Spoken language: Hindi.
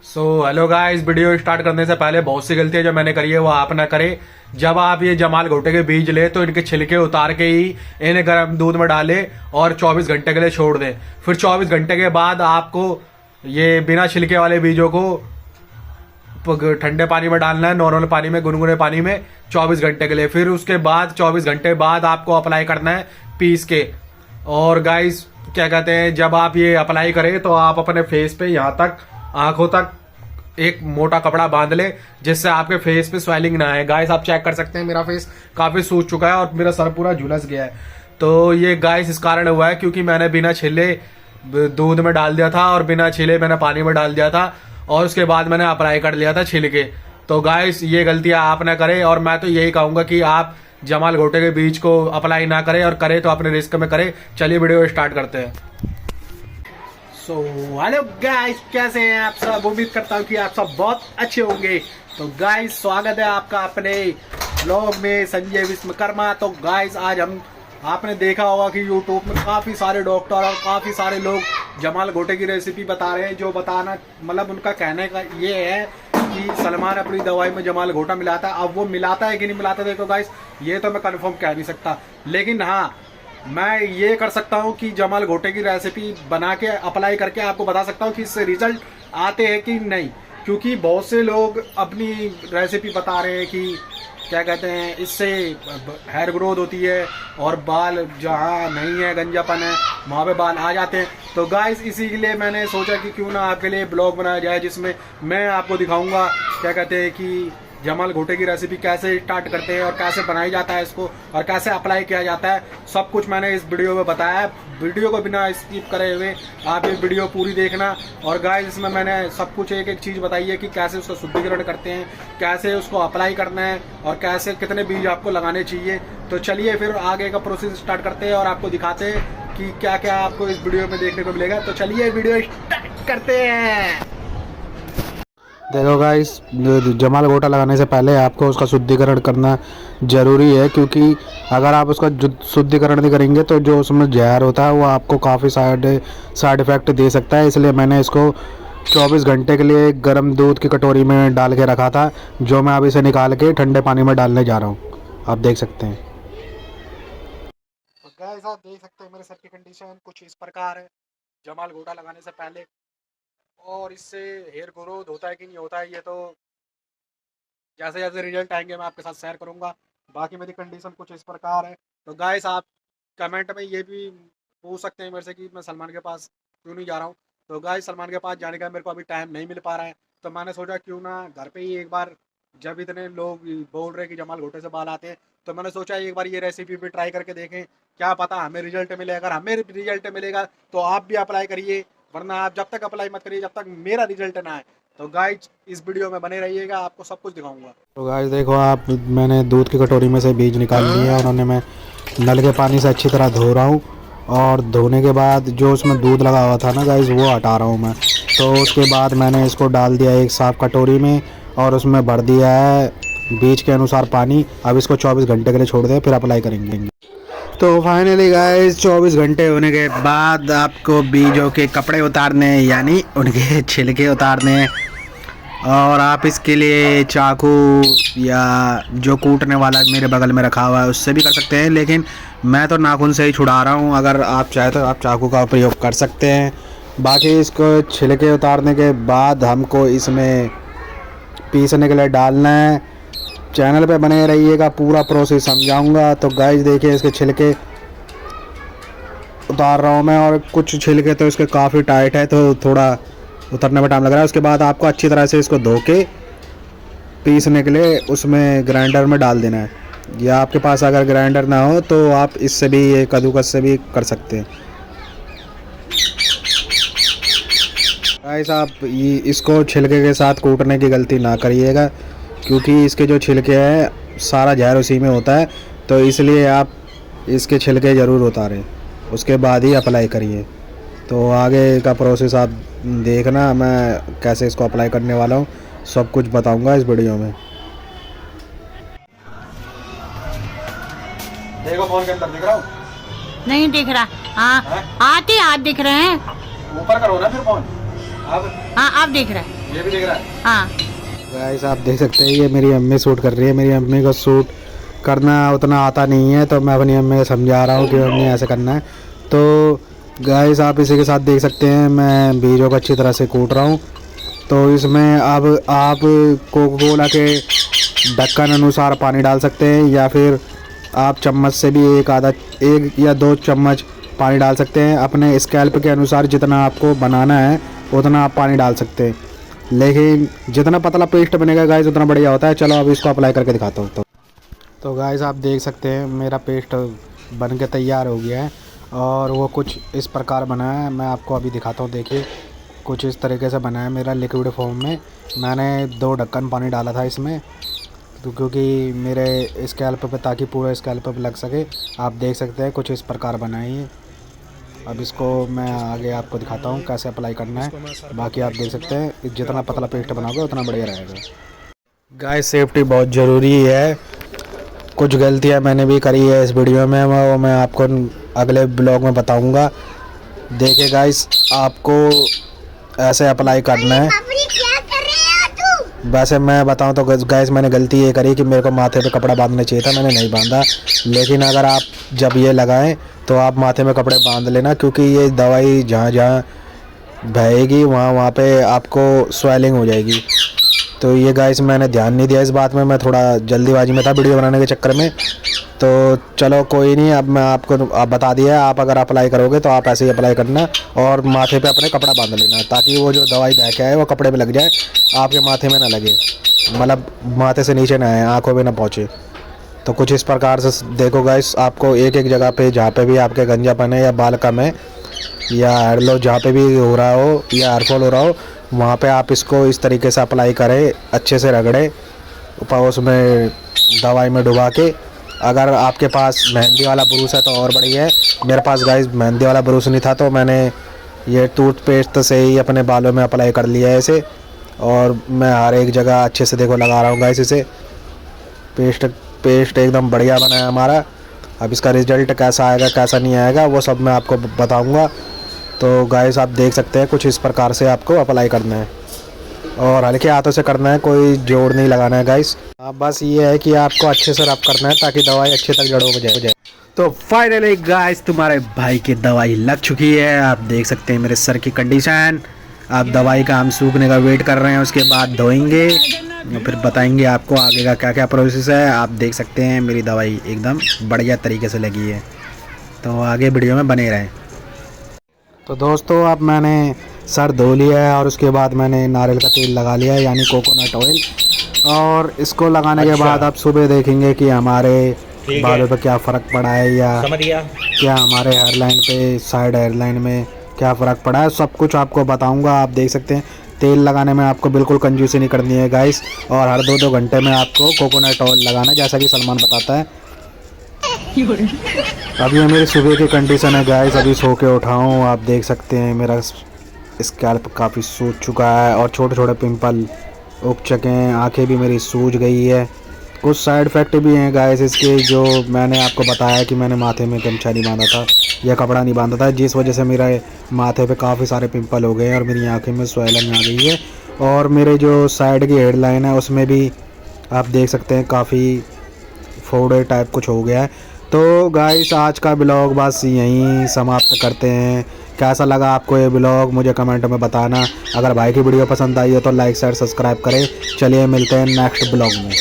हेलो गाइस, वीडियो स्टार्ट करने से पहले बहुत सी गलतियां जो मैंने करी है वो आप ना करें। जब आप ये जमाल घोटे के बीज ले तो इनके छिलके उतार के ही इन्हें गर्म दूध में डालें और 24 घंटे के लिए छोड़ दें। फिर 24 घंटे के बाद आपको ये बिना छिलके वाले बीजों को ठंडे पानी में डालना है, नॉर्मल पानी में, गुनगुने पानी में 24 घंटे के लिए। फिर उसके बाद 24 घंटे बाद आपको अप्लाई करना है पीस के। और गाइस क्या कहते हैं, जब आप ये अप्लाई करें तो आप अपने फेस पे यहाँ तक, आंखों तक एक मोटा कपड़ा बांध ले, जिससे आपके फेस पे स्वेलिंग ना आए। गाइस आप चेक कर सकते हैं, मेरा फेस काफी सूज चुका है और मेरा सर पूरा झुलस गया है। तो ये गाइस इस कारण हुआ है क्योंकि मैंने बिना छिले दूध में डाल दिया था और बिना छिले मैंने पानी में डाल दिया था और उसके बाद मैंने अप्लाई कर लिया था छिलके। तो गाइस ये गलतियां आप ना करें और मैं तो यही कहूंगा कि आप जमाल घोटे के बीज को अप्लाई ना करें, और करें तो अपने रिस्क में करें। चलिए वीडियो स्टार्ट करते हैं। हेलो गाइस, कैसे हैं आप सब? उम्मीद करता हूँ कि आप सब बहुत अच्छे होंगे। तो गाइस स्वागत है आपका अपने ब्लॉग में, संजय विश्वकर्मा। तो गाइस आज हम, आपने देखा होगा कि यूट्यूब में काफ़ी सारे डॉक्टर और काफ़ी सारे लोग जमाल घोटे की रेसिपी बता रहे हैं। जो बताना मतलब उनका कहने का ये है कि सलमान अपनी दवाई में जमाल घोटा मिलाता है। अब वो मिलाता है कि नहीं मिलाता, देखो गाइस ये तो मैं कंफर्म कह नहीं सकता, लेकिन हाँ मैं ये कर सकता हूँ कि जमाल घोटे की रेसिपी बना के अप्लाई करके आपको बता सकता हूँ कि इससे रिजल्ट आते हैं कि नहीं। क्योंकि बहुत से लोग अपनी रेसिपी बता रहे हैं कि क्या कहते हैं, इससे हेयर ग्रोथ होती है और बाल जहाँ नहीं है, गंजापन है, वहाँ पे बाल आ जाते हैं। तो गाइस इसी के लिए मैंने सोचा कि क्यों ना आपके लिए ब्लॉग बनाया जाए, जिसमें मैं आपको दिखाऊंगा क्या कहते हैं कि जमाल घोटे की रेसिपी कैसे स्टार्ट करते हैं और कैसे बनाई जाता है इसको और कैसे अप्लाई किया जाता है। सब कुछ मैंने इस वीडियो में बताया है। वीडियो को बिना स्किप करे हुए आप ये वीडियो पूरी देखना। और गाइस इसमें मैंने सब कुछ एक एक चीज़ बताई है कि कैसे उसका शुद्धिकरण करते हैं, कैसे उसको अप्लाई करना है और कैसे कितने बीज आपको लगाने चाहिए। तो चलिए फिर आगे का प्रोसेस स्टार्ट करते हैं और आपको दिखाते हैं कि क्या क्या आपको इस वीडियो में देखने को मिलेगा। तो चलिए वीडियो स्टार्ट करते हैं। देखो गाइस, जमाल घोटा लगाने से पहले आपको उसका शुद्धिकरण करना ज़रूरी है, क्योंकि अगर आप उसका शुद्धिकरण नहीं करेंगे तो जो उसमें जहर होता है वो आपको काफ़ी साइड इफ़ेक्ट दे सकता है। इसलिए मैंने इसको 24 घंटे के लिए गर्म दूध की कटोरी में डाल के रखा था, जो मैं अब इसे निकाल के ठंडे पानी में डालने जा रहा हूँ। आप देख सकते हैं। तो गाइस आप देख सकते हैं मेरे सर की कंडीशन कुछ इस प्रकार है जमाल घोटा लगाने से पहले। और इससे हेयर ग्रोथ होता है कि नहीं होता है, ये तो जैसे जैसे रिजल्ट आएंगे मैं आपके साथ शेयर करूंगा। बाकी मेरी कंडीशन कुछ इस प्रकार है। तो गाइस आप कमेंट में ये भी पूछ सकते हैं मेरे से कि मैं सलमान के पास क्यों नहीं जा रहा हूँ। तो गाइस सलमान के पास जाने का मेरे को अभी टाइम नहीं मिल पा रहा है, तो मैंने सोचा क्यों ना घर पे ही एक बार, जब इतने लोग बोल रहे हैं कि जमाल घोटे से बाल आते हैं, तो मैंने सोचा एक बार ये रेसिपी भी ट्राई करके देखें, क्या पता हमें रिजल्ट मिले। अगर हमें रिजल्ट मिलेगा तो आप भी अप्लाई करिए, वरना आप जब तक अप्लाई मत करिए जब तक मेरा रिजल्ट ना आए। तो गाइस इस वीडियो में बने रहिएगा, आपको सब कुछ दिखाऊंगा। तो गाइस देखो, आप, मैंने दूध की कटोरी में से बीज निकाल लिए हैं और उन्हें मैं नल के पानी से अच्छी तरह धो रहा हूँ। और धोने के बाद जो उसमें दूध लगा हुआ था ना गाइस, वो हटा रहा हूँ मैं। तो उसके बाद मैंने इसको डाल दिया एक साफ़ कटोरी में और उसमें भर दिया है बीज के अनुसार पानी। अब इसको 24 घंटे के लिए छोड़ दें, फिर अप्लाई करेंगे। तो फाइनली गाइस 24 घंटे होने के बाद आपको बीजों के कपड़े उतारने हैं, यानी उनके छिलके उतारने हैं। और आप इसके लिए चाकू या जो कूटने वाला मेरे बगल में रखा हुआ है उससे भी कर सकते हैं, लेकिन मैं तो नाखून से ही छुड़ा रहा हूँ। अगर आप चाहे तो आप चाकू का प्रयोग कर सकते हैं। बाकी इसको छिलके उतारने के बाद हमको इसमें पीसने के लिए डालना है। चैनल पे बने रहिएगा, पूरा प्रोसेस समझाऊंगा। तो गाइस देखिए, इसके छिलके उतार रहा हूँ मैं, और कुछ छिलके तो इसके काफ़ी टाइट है, तो थोड़ा उतरने में टाइम लग रहा है। उसके बाद आपको अच्छी तरह से इसको धो के पीसने के लिए उसमें ग्राइंडर में डाल देना है, या आपके पास अगर ग्राइंडर ना हो तो आप इससे भी, ये कद्दूकस से भी कर सकते हैं। गाइस आप इसको छिलके के साथ कूटने की गलती ना करिएगा, क्योंकि इसके जो छिलके हैं सारा जहर उसी में होता है। तो इसलिए आप इसके छिलके ज़रूर उतारें, उसके बाद ही अप्लाई करिए। तो आगे का प्रोसेस आप देखना, मैं कैसे इसको अप्लाई करने वाला हूँ सब कुछ बताऊंगा इस वीडियो में। देखो फोन के अंदर दिख रहा हूँ? नहीं दिख रहा। हाँ हाथ ही हाथ दिख रहे हैं। ऊपर करो ना फिर फोन। अब हाँ अब दिख रहा है। ये भी दिख रहा है। हाँ। गाइस आप देख सकते हैं ये मेरी अम्मी शूट कर रही है। मेरी अम्मी को शूट करना उतना आता नहीं है, तो मैं अपनी अम्मी को समझा रहा हूँ कि अम्मी ऐसे करना है। तो गाइस आप इसी के साथ देख सकते हैं मैं बीजों को अच्छी तरह से कूट रहा हूँ। तो इसमें अब आप कोका कोला के ढक्कन अनुसार पानी डाल सकते हैं, या फिर आप चम्मच से भी एक या दो चम्मच पानी डाल सकते हैं। अपने स्कैल्प के अनुसार जितना आपको बनाना है उतना आप पानी डाल सकते हैं, लेकिन जितना पतला पेस्ट बनेगा गाइस उतना बढ़िया होता है। चलो अब इसको अप्लाई करके दिखाता हूँ। तो गाइस आप देख सकते हैं मेरा पेस्ट बन के तैयार हो गया है, और वो कुछ इस प्रकार बना है। मैं आपको अभी दिखाता हूँ। देखिए कुछ इस तरीके से बना है मेरा लिक्विड फॉर्म में। मैंने 2 ढक्कन पानी डाला था इसमें, तो क्योंकि मेरे स्कैल्प पे, ताकि पूरे स्कैल्प पे लग सके। आप देख सकते हैं कुछ इस प्रकार बना है ये। अब इसको मैं आगे आपको दिखाता हूँ कैसे अप्लाई करना है। बाकी आप देख सकते हैं जितना पतला पेस्ट बनाओगे उतना बढ़िया रहेगा। गाइस सेफ्टी बहुत ज़रूरी है। कुछ गलतियाँ मैंने भी करी है इस वीडियो में, वो मैं आपको अगले ब्लॉग में बताऊँगा। देखिए गाइस आपको ऐसे अप्लाई करना है। वैसे मैं बताऊं तो गाइस मैंने गलती ये करी कि मेरे को माथे पे कपड़ा बांधना चाहिए था, मैंने नहीं बांधा। लेकिन अगर आप जब ये लगाएं तो आप माथे में कपड़े बांध लेना, क्योंकि ये दवाई जहाँ जहाँ बहेगी वहाँ पे आपको स्वेलिंग हो जाएगी। तो ये गाइस मैंने ध्यान नहीं दिया इस बात में, मैं थोड़ा जल्दीबाजी में था वीडियो बनाने के चक्कर में। तो चलो कोई नहीं, अब मैं आपको बता दिया। आप अगर अप्लाई करोगे तो आप ऐसे ही अप्लाई करना, और माथे पे अपने कपड़ा बांध लेना, ताकि वो जो दवाई बह के आए वो कपड़े पे लग जाए, आपके माथे में ना लगे, मतलब माथे से नीचे ना आए, आंखों में ना पहुँचे। तो कुछ इस प्रकार से देखो गाइस, आपको एक एक जगह पे जहाँ पे भी आपके गंजापन है या बाल कम है या हेयर लॉस जहाँ पे भी हो रहा हो या हेयर फॉल हो रहा हो, वहाँ पे आप इसको इस तरीके से अप्लाई करें, अच्छे से रगड़े उसमें दवाई में डुबा के। अगर आपके पास मेहंदी वाला ब्रूस है तो और बढ़िया है। मेरे पास गाइस मेहंदी वाला ब्रूस नहीं था, तो मैंने ये टूथपेस्ट से ही अपने बालों में अप्लाई कर लिया है इसे, और मैं हर एक जगह अच्छे से देखो लगा रहा हूँ गाइस इसे। पेस्ट एकदम बढ़िया बना है हमारा। अब इसका रिजल्ट कैसा आएगा कैसा नहीं आएगा वो सब मैं आपको बताऊँगा। तो गाइस आप देख सकते हैं कुछ इस प्रकार से आपको अप्लाई करना है, और हल्के हाथों से करना है, कोई जोड़ नहीं लगाना है गाइस। बस ये है कि आपको अच्छे से रब करना है ताकि दवाई अच्छे तक जड़ों में जाए। तो फाइनली गाइस तुम्हारे भाई की दवाई लग चुकी है। आप देख सकते हैं मेरे सर की कंडीशन। आप दवाई का हम सूखने का वेट कर रहे हैं, उसके बाद धोएंगे, फिर बताएंगे आपको आगे का क्या क्या प्रोसेस है। आप देख सकते हैं मेरी दवाई एकदम बढ़िया तरीके से लगी है, तो आगे वीडियो में बने रहें। तो दोस्तों अब मैंने सर धो लिया है, और उसके बाद मैंने नारियल का तेल लगा लिया है, यानी कोकोनट ऑयल। और इसको लगाने के बाद आप सुबह देखेंगे कि हमारे बालों पे क्या फ़र्क पड़ा है, या क्या हमारे हेयर लाइन पे, साइड हेयर लाइन में क्या फ़र्क पड़ा है, सब कुछ आपको बताऊंगा। आप देख सकते हैं तेल लगाने में आपको बिल्कुल कंजूसी नहीं करनी है गाइस, और हर 2-2 घंटे में आपको कोकोनट ऑयल लगाना है, जैसा कि सलमान बताता है। अभी ये मेरी सुबह की कंडीशन है गाइस, अभी सो के उठाऊँ। आप देख सकते हैं मेरा स्कैल्प काफ़ी सूज चुका है, और छोटे छोटे पिंपल उग चुके हैं, आंखें भी मेरी सूज गई है। कुछ साइड इफ़ेक्ट भी हैं गाइस इसके, जो मैंने आपको बताया कि मैंने माथे में गमछा नहीं बांधा था या कपड़ा नहीं बांधा था, जिस वजह से मेरे माथे पे काफ़ी सारे पिंपल हो गए हैं, और मेरी आंखें में स्वेलिंग आ गई है। और मेरे जो साइड की हेड लाइन है उसमें भी आप देख सकते हैं काफ़ी फोड़े टाइप कुछ हो गया है। तो गाइस आज का ब्लॉग बस यहीं समाप्त करते हैं। कैसा लगा आपको ये ब्लॉग मुझे कमेंट में बताना। अगर भाई की वीडियो पसंद आई हो तो लाइक शेयर सब्सक्राइब करें। चलिए मिलते हैं नेक्स्ट ब्लॉग में।